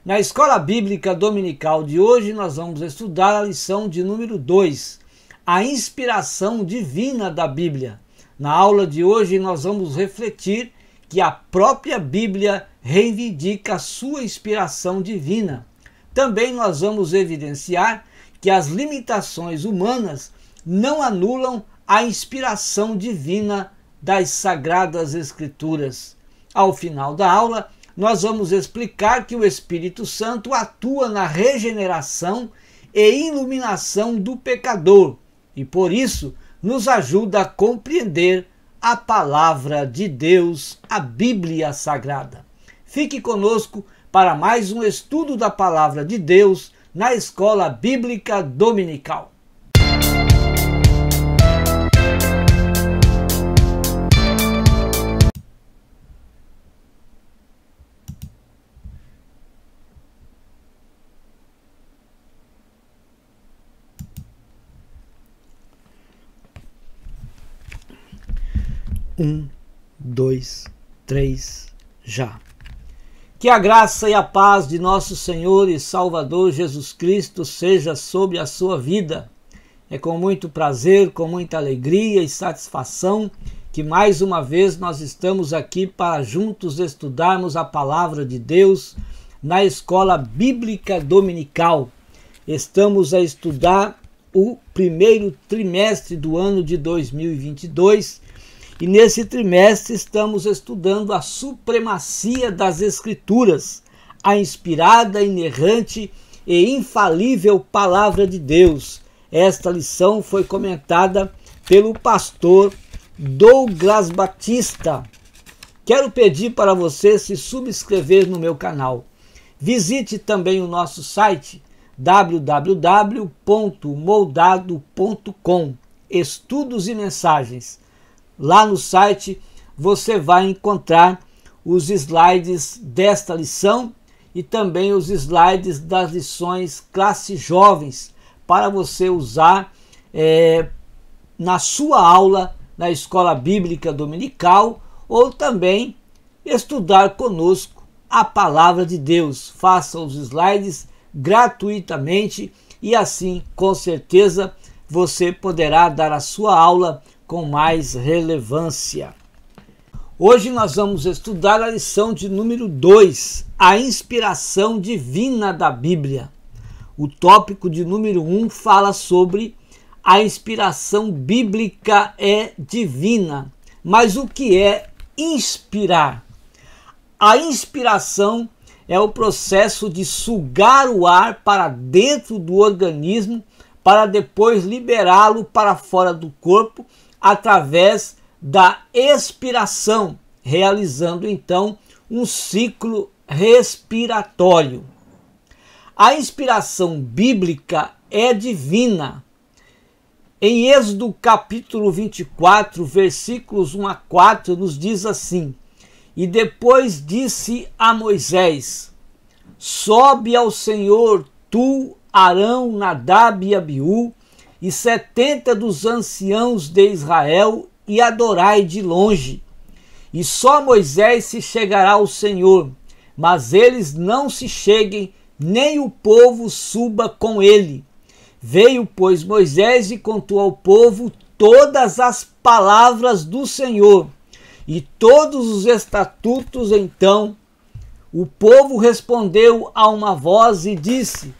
Na Escola Bíblica Dominical de hoje, nós vamos estudar a lição de número 2, a inspiração divina da Bíblia. Na aula de hoje, nós vamos refletir que a própria Bíblia reivindica a sua inspiração divina. Também nós vamos evidenciar que as limitações humanas não anulam a inspiração divina das Sagradas Escrituras. Ao final da aula, nós vamos explicar que o Espírito Santo atua na regeneração e iluminação do pecador e, por isso, nos ajuda a compreender a palavra de Deus, a Bíblia Sagrada. Fique conosco para mais um estudo da palavra de Deus na Escola Bíblica Dominical. Um, dois, três, já. Que a graça e a paz de nosso Senhor e Salvador Jesus Cristo seja sobre a sua vida. É com muito prazer, com muita alegria e satisfação que mais uma vez nós estamos aqui para juntos estudarmos a palavra de Deus na Escola Bíblica Dominical. Estamos a estudar o primeiro trimestre do ano de 2022 e nesse trimestre estamos estudando a supremacia das Escrituras, a inspirada, inerrante e infalível Palavra de Deus. Esta lição foi comentada pelo pastor Douglas Batista. Quero pedir para você se subscrever no meu canal. Visite também o nosso site www.moldado.com, estudos e mensagens. Lá no site você vai encontrar os slides desta lição e também os slides das lições classe jovens para você usar na sua aula na Escola Bíblica Dominical ou também estudar conosco a palavra de Deus. Faça os slides gratuitamente e assim, com certeza, você poderá dar a sua aula com mais relevância. Hoje nós vamos estudar a lição de número 2, a inspiração divina da Bíblia. O tópico de número 1 fala sobre a inspiração bíblica é divina. Mas o que é inspirar? A inspiração é o processo de sugar o ar para dentro do organismo para depois liberá-lo para fora do corpo através da expiração, realizando então um ciclo respiratório. A inspiração bíblica é divina. Em Êxodo capítulo 24, versículos 1 a 4, nos diz assim: E depois disse a Moisés: Sobe ao Senhor, tu, Arão, Nadab e Abiú, e 70 dos anciãos de Israel, e adorai de longe. E só Moisés se chegará ao Senhor, mas eles não se cheguem, nem o povo suba com ele. Veio, pois, Moisés e contou ao povo todas as palavras do Senhor e todos os estatutos. Então o povo respondeu a uma voz e disse: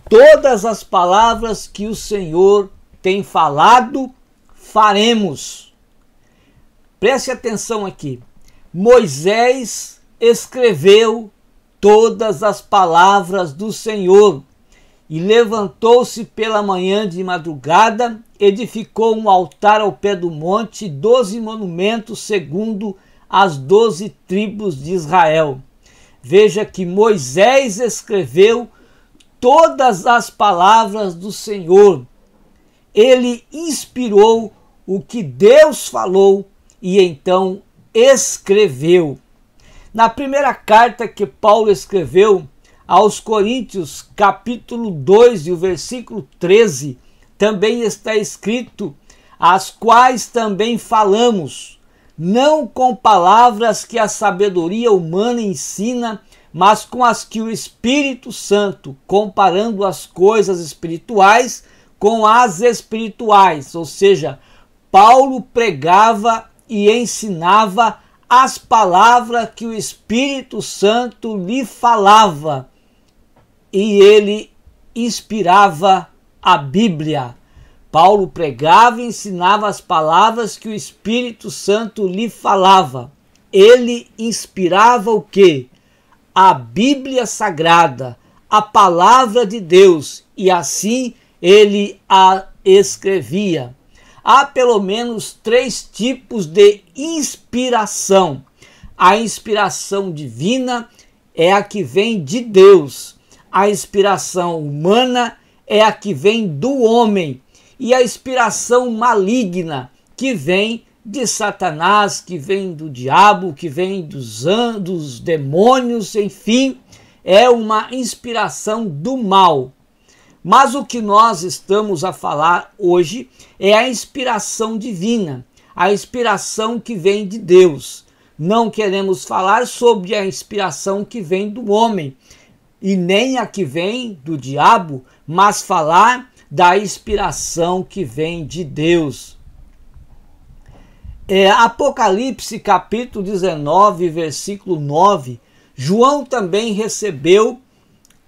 Todas as palavras que o Senhor tem falado, faremos. Preste atenção aqui. Moisés escreveu todas as palavras do Senhor e levantou-se pela manhã de madrugada, edificou um altar ao pé do monte, 12 monumentos segundo as 12 tribos de Israel. Veja que Moisés escreveu todas as palavras do Senhor. Ele inspirou o que Deus falou e então escreveu. Na primeira carta que Paulo escreveu aos Coríntios, capítulo 2 e o versículo 13, também está escrito: as quais também falamos, não com palavras que a sabedoria humana ensina, mas com as que o Espírito Santo, comparando as coisas espirituais com as espirituais. Ou seja, Paulo pregava e ensinava as palavras que o Espírito Santo lhe falava, e ele inspirava a Bíblia. Paulo pregava e ensinava as palavras que o Espírito Santo lhe falava. Ele inspirava o quê? A Bíblia Sagrada, a palavra de Deus, e assim ele a escrevia. Há pelo menos 3 tipos de inspiração. A inspiração divina é a que vem de Deus. A inspiração humana é a que vem do homem. E a inspiração maligna, que vem de Satanás, que vem do diabo, que vem dos demônios, enfim, é uma inspiração do mal. Mas o que nós estamos a falar hoje é a inspiração divina, a inspiração que vem de Deus. Não queremos falar sobre a inspiração que vem do homem e nem a que vem do diabo, mas falar da inspiração que vem de Deus. Apocalipse capítulo 19, versículo 9, João também recebeu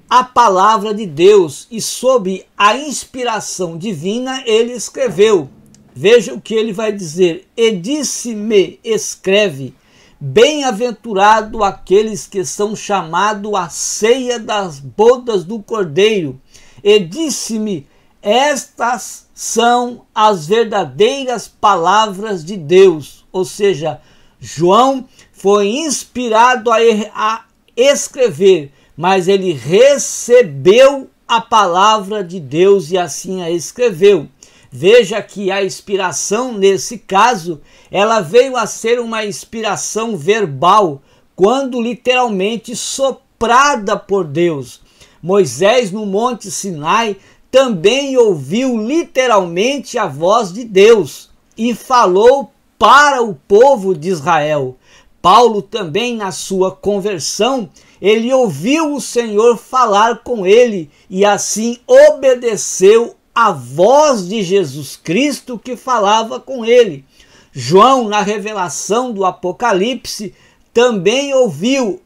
a palavra de Deus e sob a inspiração divina ele escreveu. Veja o que ele vai dizer: e disse-me, escreve, bem-aventurado aqueles que são chamados à ceia das bodas do Cordeiro. E disse-me, estas são as verdadeiras palavras de Deus. Ou seja, João foi inspirado a escrever, mas ele recebeu a palavra de Deus e assim a escreveu. Veja que a inspiração, nesse caso, ela veio a ser uma inspiração verbal, quando literalmente soprada por Deus. Moisés, no Monte Sinai, também ouviu literalmente a voz de Deus e falou para o povo de Israel. Paulo também, na sua conversão, ele ouviu o Senhor falar com ele e assim obedeceu a voz de Jesus Cristo que falava com ele. João, na revelação do Apocalipse, também ouviu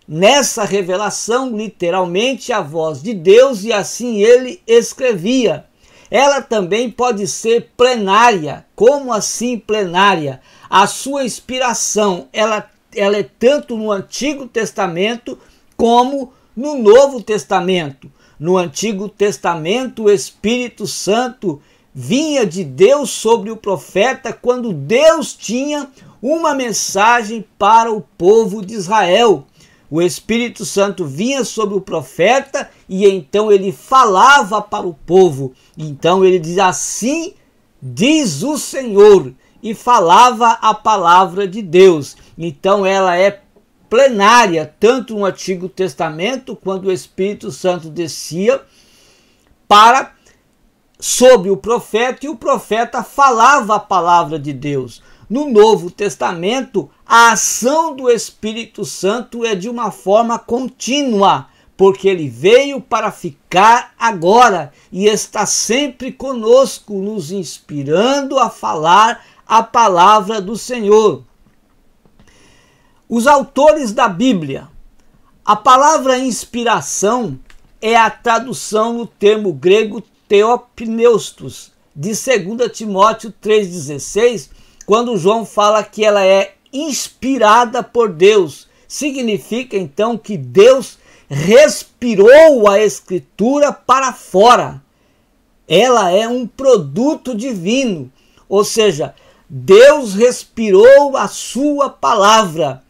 nessa revelação literalmente a voz de Deus e assim ele escrevia. Ela também pode ser plenária. Como assim plenária? A sua inspiração, ela é tanto no Antigo Testamento como no Novo Testamento. No Antigo Testamento, o Espírito Santo vinha de Deus sobre o profeta quando Deus tinha uma mensagem para o povo de Israel. O Espírito Santo vinha sobre o profeta e então ele falava para o povo. Então ele diz: assim diz o Senhor, e falava a palavra de Deus. Então ela é plenária, tanto no Antigo Testamento, quando o Espírito Santo descia sobre o profeta e o profeta falava a palavra de Deus. No Novo Testamento, a ação do Espírito Santo é de uma forma contínua, porque ele veio para ficar agora e está sempre conosco, nos inspirando a falar a palavra do Senhor. Os autores da Bíblia. A palavra inspiração é a tradução no termo grego theopneustos, de 2 Timóteo 3,16, quando João fala que ela é inspirada por Deus. Significa então que Deus respirou a Escritura para fora. Ela é um produto divino, ou seja, Deus respirou a sua palavra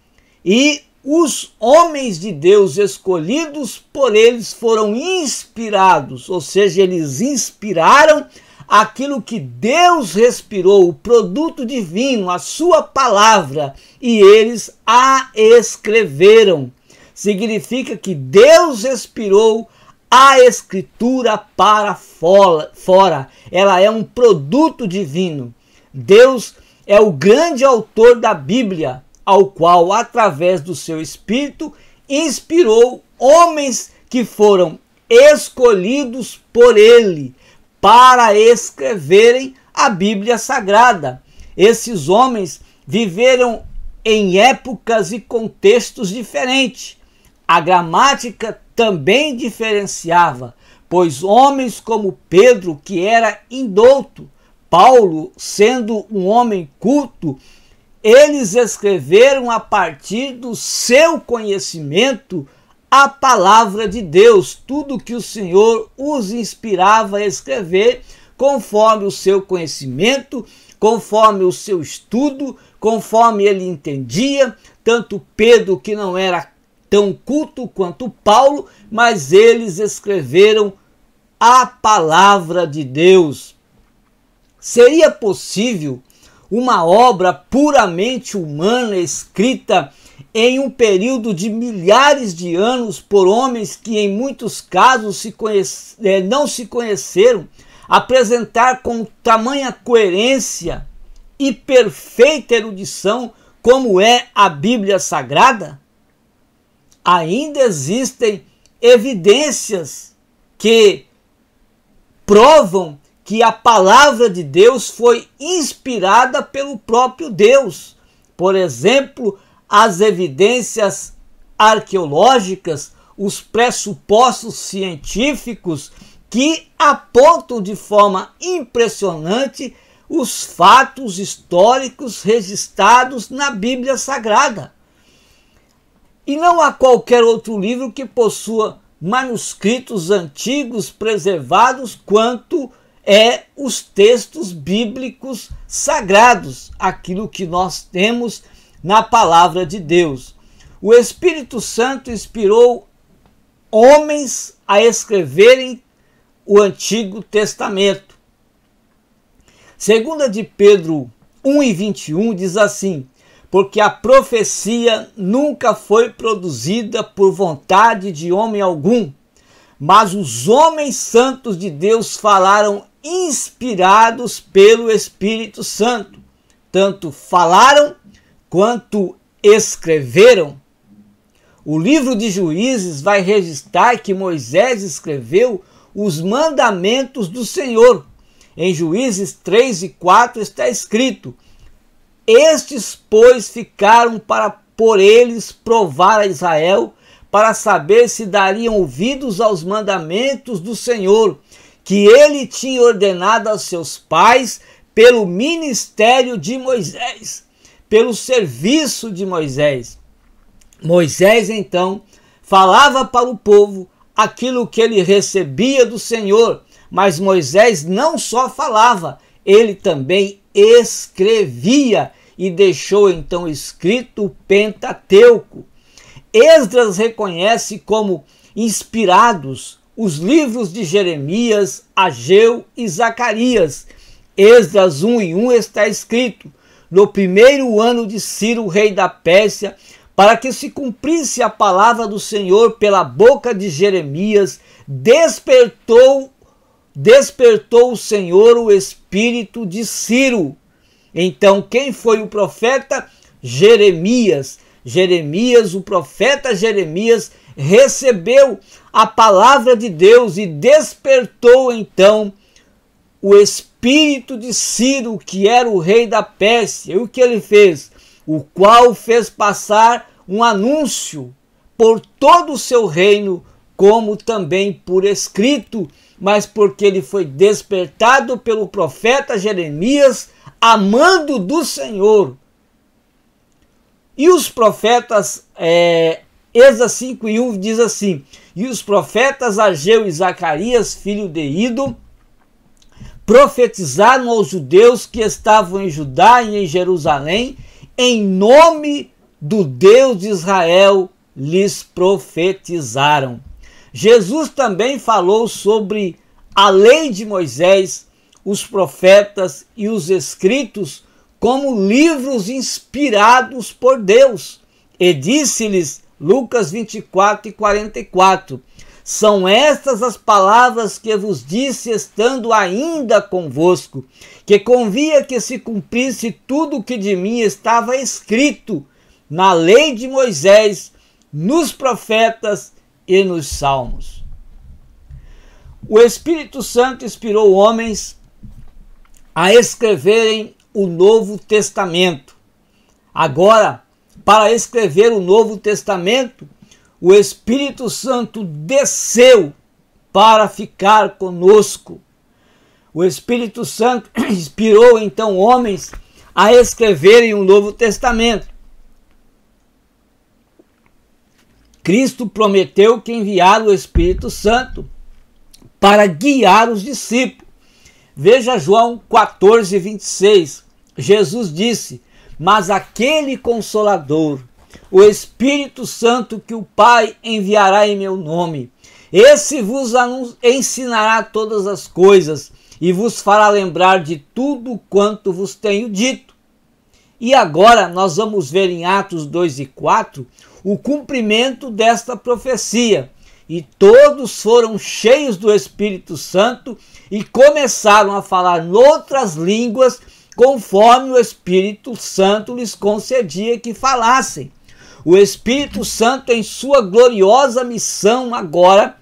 e os homens de Deus escolhidos por eles foram inspirados, ou seja, eles inspiraram aquilo que Deus respirou, o produto divino, a sua palavra, e eles a escreveram. Significa que Deus respirou a Escritura para fora. Ela é um produto divino. Deus é o grande autor da Bíblia, ao qual, através do seu Espírito, inspirou homens que foram escolhidos por ele para escreverem a Bíblia Sagrada. Esses homens viveram em épocas e contextos diferentes. A gramática também diferenciava, pois homens como Pedro, que era indouto, Paulo, sendo um homem culto, eles escreveram a partir do seu conhecimento a palavra de Deus, tudo que o Senhor os inspirava a escrever, conforme o seu conhecimento, conforme o seu estudo, conforme ele entendia. Tanto Pedro, que não era tão culto quanto Paulo, mas eles escreveram a palavra de Deus. Seria possível uma obra puramente humana escrita em um período de milhares de anos por homens que em muitos casos não se conheceram, apresentar com tamanha coerência e perfeita erudição como é a Bíblia Sagrada? Ainda existem evidências que provam que a palavra de Deus foi inspirada pelo próprio Deus. Por exemplo, as evidências arqueológicas, os pressupostos científicos que apontam de forma impressionante os fatos históricos registrados na Bíblia Sagrada. E não há qualquer outro livro que possua manuscritos antigos preservados quanto os textos bíblicos sagrados, aquilo que nós temos na palavra de Deus. O Espírito Santo inspirou homens a escreverem o Antigo Testamento. 2 de Pedro 1:21 diz assim: porque a profecia nunca foi produzida por vontade de homem algum, mas os homens santos de Deus falaram inspirados pelo Espírito Santo. Tanto falaram quanto escreveram. O livro de Juízes vai registrar que Moisés escreveu os mandamentos do Senhor. Em Juízes 3:4 está escrito: estes, pois, ficaram para por eles provar a Israel, para saber se dariam ouvidos aos mandamentos do Senhor, que ele tinha ordenado aos seus pais pelo ministério de Moisés, pelo serviço de Moisés. Moisés, então, falava para o povo aquilo que ele recebia do Senhor, mas Moisés não só falava, ele também escrevia e deixou então escrito o Pentateuco. Esdras reconhece como inspirados os livros de Jeremias, Ageu e Zacarias. Esdras 1:1 está escrito: no primeiro ano de Ciro, rei da Pérsia, para que se cumprisse a palavra do Senhor pela boca de Jeremias, despertou o Senhor o espírito de Ciro. Então, quem foi o profeta? Jeremias. O profeta Jeremias, recebeu a palavra de Deus e despertou então o espírito de Ciro, que era o rei da Pérsia. E o que ele fez? O qual fez passar um anúncio por todo o seu reino, como também por escrito, mas porque ele foi despertado pelo profeta Jeremias, amando do Senhor. E os profetas, Esdras 5:1 diz assim: e os profetas Ageu e Zacarias, filho de Ido, profetizaram aos judeus que estavam em Judá e em Jerusalém, em nome do Deus de Israel, lhes profetizaram. Jesus também falou sobre a lei de Moisés, os profetas e os escritos como livros inspirados por Deus. E disse-lhes, Lucas 24:44, são estas as palavras que vos disse estando ainda convosco, que convia que se cumprisse tudo o que de mim estava escrito na lei de Moisés, nos profetas e nos salmos. O Espírito Santo inspirou homens a escreverem o Novo Testamento. Agora, para escrever o Novo Testamento, o Espírito Santo desceu para ficar conosco. O Espírito Santo inspirou então homens a escreverem o Novo Testamento. Cristo prometeu que enviara o Espírito Santo para guiar os discípulos. Veja João 14, 26. Jesus disse: mas aquele Consolador, o Espírito Santo que o Pai enviará em meu nome, esse vos ensinará todas as coisas e vos fará lembrar de tudo quanto vos tenho dito. E agora nós vamos ver em Atos 2 e 4 o cumprimento desta profecia. E todos foram cheios do Espírito Santo e começaram a falar noutras línguas, conforme o Espírito Santo lhes concedia que falassem. O Espírito Santo, em sua gloriosa missão agora,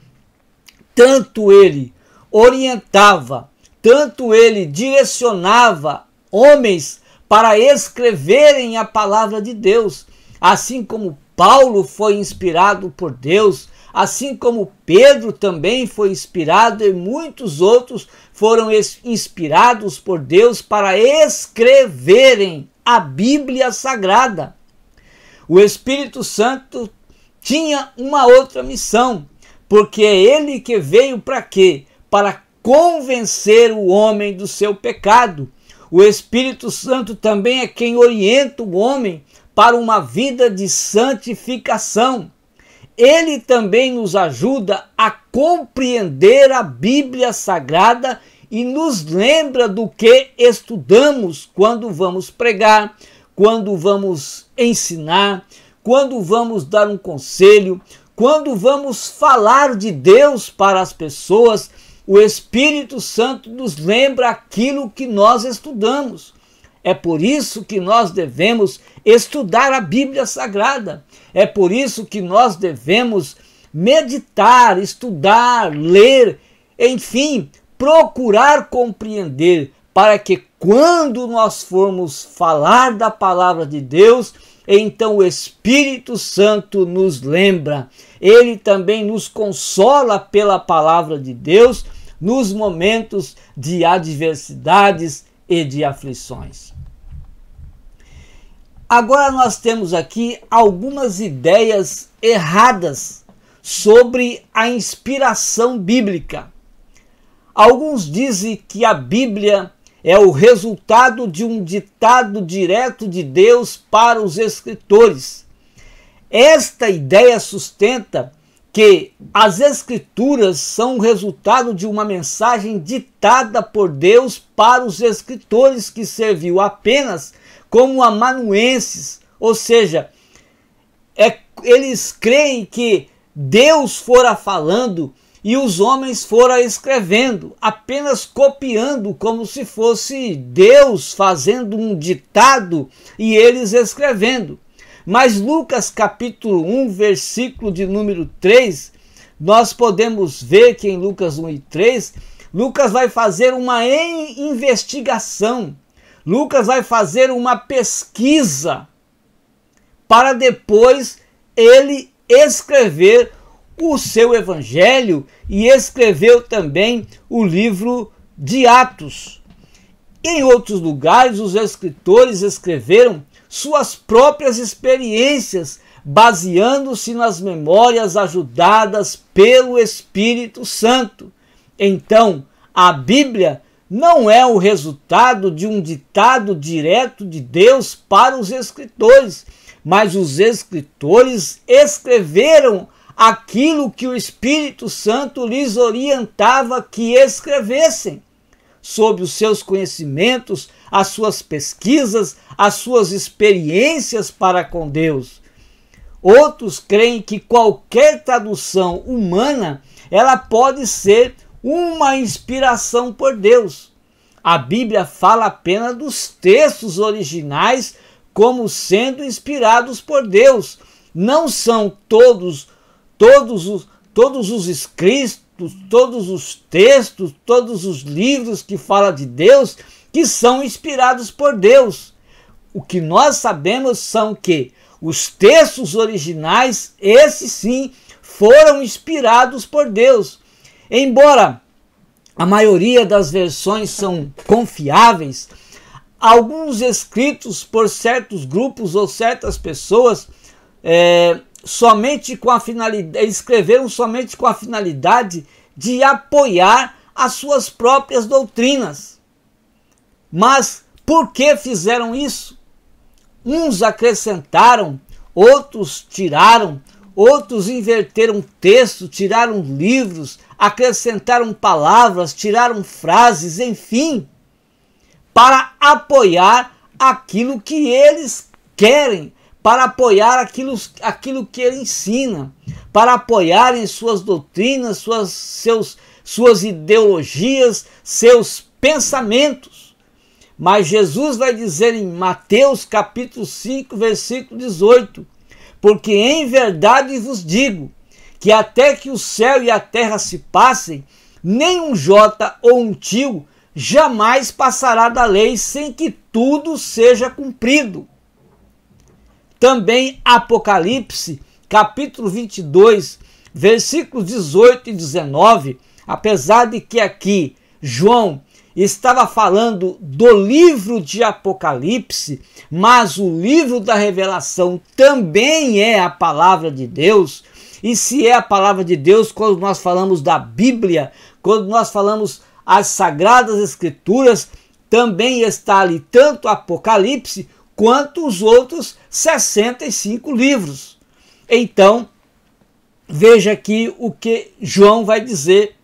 tanto ele orientava, tanto ele direcionava homens para escreverem a palavra de Deus, assim como Paulo foi inspirado por Deus, assim como Pedro também foi inspirado e muitos outros foram inspirados por Deus para escreverem a Bíblia Sagrada. O Espírito Santo tinha uma outra missão, porque é ele que veio para quê? Para convencer o homem do seu pecado. O Espírito Santo também é quem orienta o homem para uma vida de santificação. Ele também nos ajuda a compreender a Bíblia Sagrada e nos lembra do que estudamos quando vamos pregar, quando vamos ensinar, quando vamos dar um conselho, quando vamos falar de Deus para as pessoas. O Espírito Santo nos lembra aquilo que nós estudamos. É por isso que nós devemos estudar a Bíblia Sagrada. É por isso que nós devemos meditar, estudar, ler, enfim, procurar compreender, para que quando nós formos falar da palavra de Deus, então o Espírito Santo nos lembra. Ele também nos consola pela palavra de Deus nos momentos de adversidades e de aflições. Agora nós temos aqui algumas ideias erradas sobre a inspiração bíblica. Alguns dizem que a Bíblia é o resultado de um ditado direto de Deus para os escritores. Esta ideia sustenta que as Escrituras são o resultado de uma mensagem ditada por Deus para os escritores, que serviu apenas como amanuenses, ou seja, eles creem que Deus fora falando e os homens foram escrevendo, apenas copiando, como se fosse Deus fazendo um ditado e eles escrevendo. Mas Lucas capítulo 1, versículo de número 3, nós podemos ver que em Lucas 1 e 3, Lucas vai fazer uma investigação, Lucas vai fazer uma pesquisa para depois ele escrever o seu evangelho e escreveu também o livro de Atos. Em outros lugares, os escritores escreveram suas próprias experiências, baseando-se nas memórias ajudadas pelo Espírito Santo. Então, a Bíblia não é o resultado de um ditado direto de Deus para os escritores, mas os escritores escreveram aquilo que o Espírito Santo lhes orientava que escrevessem, sob os seus conhecimentos, as suas pesquisas, as suas experiências para com Deus. Outros creem que qualquer tradução humana, ela pode ser uma inspiração por Deus. A Bíblia fala apenas dos textos originais como sendo inspirados por Deus. não são todos os escritos, todos os textos, todos os livros que falam de Deus, que são inspirados por Deus. O que nós sabemos são que os textos originais, esses sim, foram inspirados por Deus. Embora a maioria das versões são confiáveis, alguns escritos por certos grupos ou certas pessoas escreveram somente com a finalidade de apoiar as suas próprias doutrinas. Mas por que fizeram isso? Uns acrescentaram, outros tiraram, outros inverteram texto, tiraram livros, acrescentaram palavras, tiraram frases, enfim, para apoiar aquilo que eles querem, para apoiar aquilo que ele ensina, para apoiarem suas doutrinas, suas ideologias, seus pensamentos. Mas Jesus vai dizer em Mateus capítulo 5, versículo 18, porque em verdade vos digo, que até que o céu e a terra se passem, nem um jota ou um tio jamais passará da lei sem que tudo seja cumprido. Também Apocalipse, capítulo 22, versículos 18 e 19, apesar de que aqui João estava falando do livro de Apocalipse, mas o livro da Revelação também é a palavra de Deus. E se é a palavra de Deus, quando nós falamos da Bíblia, quando nós falamos as Sagradas Escrituras, também está ali tanto Apocalipse quanto os outros 65 livros. Então, veja aqui o que João vai dizer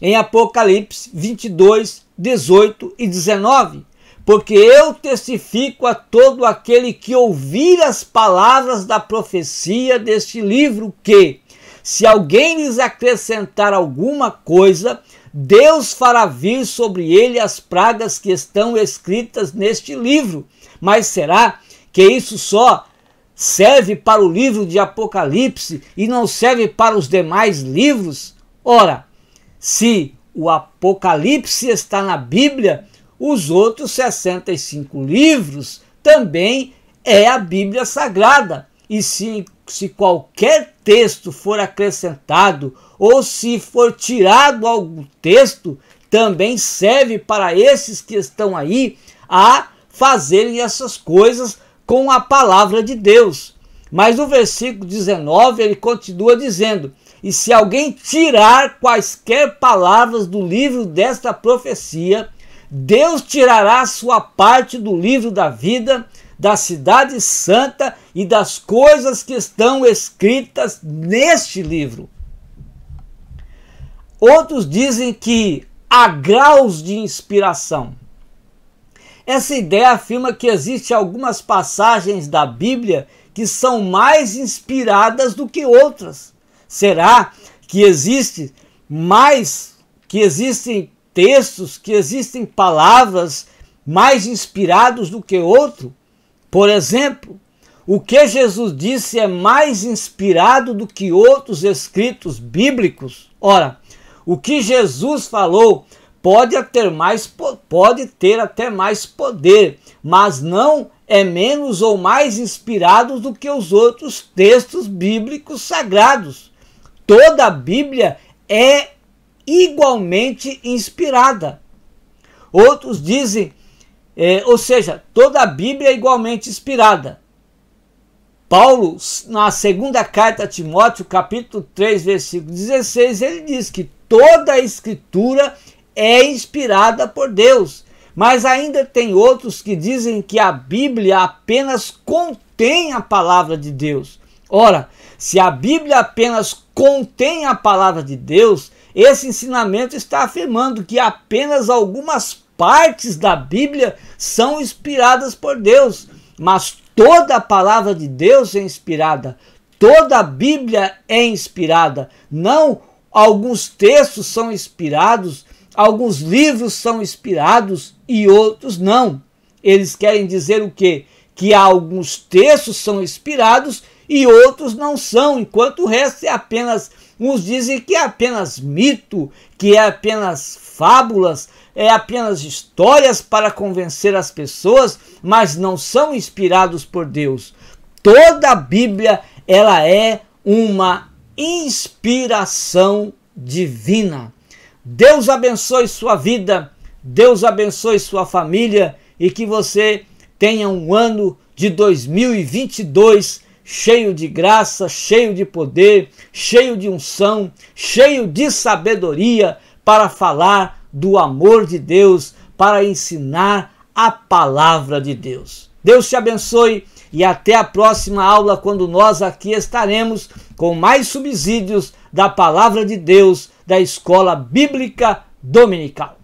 em Apocalipse 22, 18 e 19. Porque eu testifico a todo aquele que ouvir as palavras da profecia deste livro que, se alguém lhes acrescentar alguma coisa, Deus fará vir sobre ele as pragas que estão escritas neste livro. Mas será que isso só serve para o livro de Apocalipse e não serve para os demais livros? Ora, se o Apocalipse está na Bíblia, os outros 65 livros também é a Bíblia Sagrada. E se qualquer texto for acrescentado ou se for tirado algum texto, também serve para esses que estão aí a fazerem essas coisas com a palavra de Deus. Mas no versículo 19 ele continua dizendo: e se alguém tirar quaisquer palavras do livro desta profecia, Deus tirará a sua parte do livro da vida, da cidade santa e das coisas que estão escritas neste livro. Outros dizem que há graus de inspiração. Essa ideia afirma que existem algumas passagens da Bíblia que são mais inspiradas do que outras. Será que existem textos, que existem palavras mais inspirados do que outro? Por exemplo, o que Jesus disse é mais inspirado do que outros escritos bíblicos? Ora, o que Jesus falou pode ter até mais poder, mas não é menos ou mais inspirado do que os outros textos bíblicos sagrados. Toda a Bíblia é igualmente inspirada. Outros dizem, toda a Bíblia é igualmente inspirada. Paulo, na segunda carta a Timóteo, capítulo 3, versículo 16, ele diz que toda a Escritura é inspirada por Deus. Mas ainda tem outros que dizem que a Bíblia apenas contém a palavra de Deus. Ora, se a Bíblia apenas contém a palavra de Deus, esse ensinamento está afirmando que apenas algumas partes da Bíblia são inspiradas por Deus. Mas toda a palavra de Deus é inspirada. Toda a Bíblia é inspirada. Não alguns textos são inspirados, alguns livros são inspirados e outros não. Eles querem dizer o quê? Que alguns textos são inspirados e outros não são, enquanto o resto é apenas, uns dizem que é apenas mito, que é apenas fábulas, é apenas histórias para convencer as pessoas, mas não são inspirados por Deus. Toda a Bíblia, ela é uma inspiração divina. Deus abençoe sua vida, Deus abençoe sua família e que você tenha um ano de 2022 cheio de graça, cheio de poder, cheio de unção, cheio de sabedoria para falar do amor de Deus, para ensinar a palavra de Deus. Deus te abençoe e até a próxima aula, quando nós aqui estaremos com mais subsídios da palavra de Deus da Escola Bíblica Dominical.